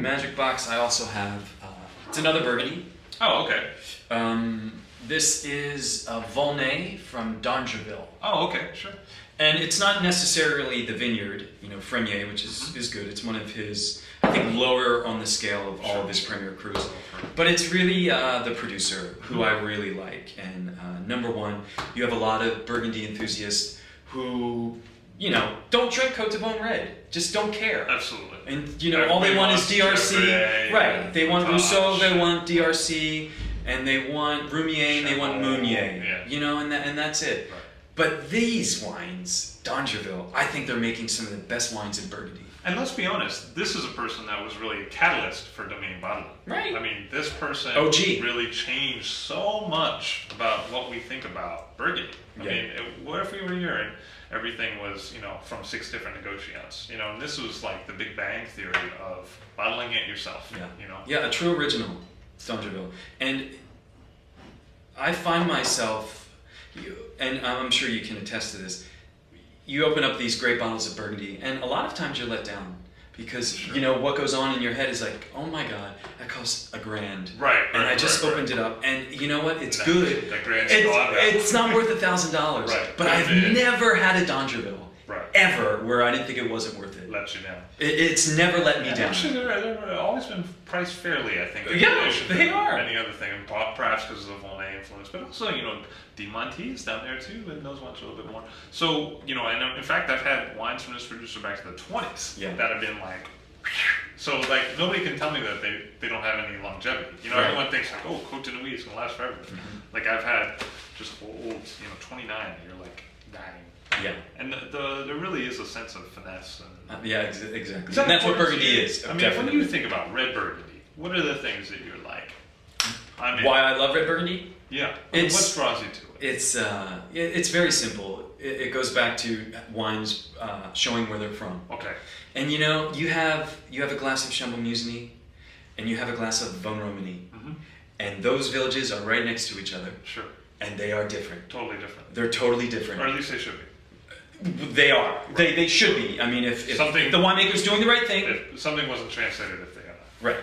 Magic Box, I also have, it's another Burgundy. Oh, okay. This is a Volnay from D'Angeville. Oh, okay, sure. And it's not necessarily the vineyard, Frenier, which is good. It's one of his, I think, lower on the scale of all of his Premier Crus. But it's really the producer who I really like. And number one, you have a lot of Burgundy enthusiasts who, don't drink Côte de Beaune Red. Just don't care. Absolutely. And, all they want is DRC. Chevrolet, Right. They want Grenache. Rousseau, they want DRC, and they want Roumier, and they want Meunier. Yeah. And that's it. Right. But these wines, D'Angeville, I think they're making some of the best wines in Burgundy. And let's be honest, this is a person that was really a catalyst for Domaine bottling. Right. I mean, this person OG. really changed so much about what we think about Burgundy. I mean, what if we were here and everything was, from 6 different negotiants? And this was like the Big Bang Theory of bottling it yourself. Yeah. Yeah, a true original, D'Angeville. And I find myself, and I'm sure you can attest to this, you open up these great bottles of Burgundy, and a lot of times you're let down because what goes on in your head is like, oh my God, that costs $1,000. Right. And I just opened it up, and you know what? It's good. That grand it's not worth $1,000. Right. But I've never had a D'Angeville ever where I didn't think it wasn't worth it. Let you down. It's never let me down. Actually, they're always been priced fairly, I think. Yeah, they are. Any other thing, and perhaps because of the Volnay influence, but also, Diamante is down there too, and those ones a little bit more. So, and in fact, I've had wines from this producer back to the 20s that have been like, so like nobody can tell me that they don't have any longevity. Everyone thinks like, oh, Côte de Nuit is gonna last forever. Like I've had just old, 29, and you're like dying. Yeah. And there really is a sense of finesse. And, exactly. And that's what Burgundy is. I mean, when you think about red Burgundy, what are the things that you're like? Why I love red Burgundy? Yeah. What draws you to it? It's very simple. It goes back to wines showing where they're from. Okay. And you have a glass of Chambon-Musigny, and you have a glass of Beaune Romani, and those villages are right next to each other. Sure. And they are different. Totally different. They're totally different. Or at least they should be. They are. Right. They should be. I mean, if the winemaker's doing the right thing. If something wasn't translated, if they had. Right.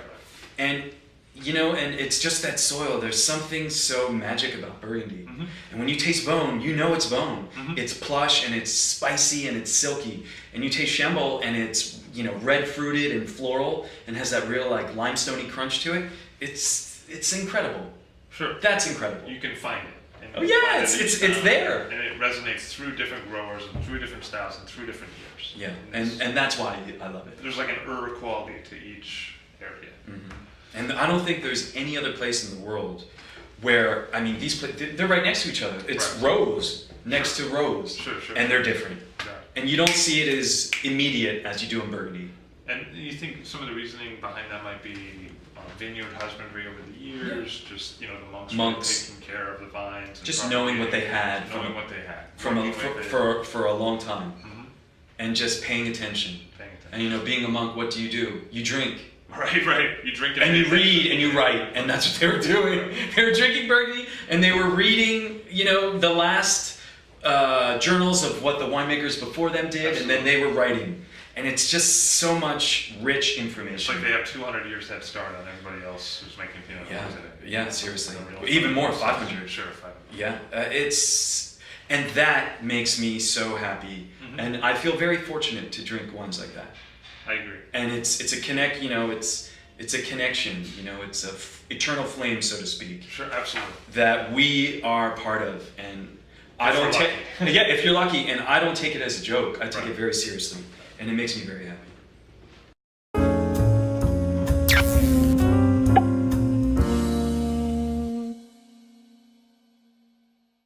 And and it's just that soil. There's something so magic about Burgundy. And when you taste Beaune, you know it's Beaune. It's plush and it's spicy and it's silky. And you taste Chambon and it's red fruited and floral and has that real like limestoney crunch to it. It's incredible. Sure. That's incredible. You can find it. Oh yeah, it's there. And it resonates through different growers and through different styles and through different years. Yeah, and that's why I love it. There's like an quality to each area. And I don't think there's any other place in the world where, I mean, they're right next to each other. It's rose next to rose. Sure. And they're different. Right. And you don't see it as immediate as you do in Burgundy. And you think some of the reasoning behind that might be vineyard husbandry over the years, just the monks taking care of the vines, and just knowing what they had, for a long time, and just paying attention. And being a monk, what do? You drink. Right. You drink it, and you read and you write, and that's what they were doing. They were drinking Burgundy, and they were reading, the last journals of what the winemakers before them did, and then they were writing. And it's just so much rich information. It's like they have 200 years head start on everybody else who's making Pinot Noirs today. Yeah, seriously. Even more, 500. Sure, 500. Yeah, and that makes me so happy. And I feel very fortunate to drink wines like that. I agree. And it's a connect, it's a connection, it's a eternal flame, so to speak. Sure, absolutely. That we are part of, and I don't take. Yeah, if you're lucky, and I don't take it as a joke. I take it very seriously. And it makes me very happy.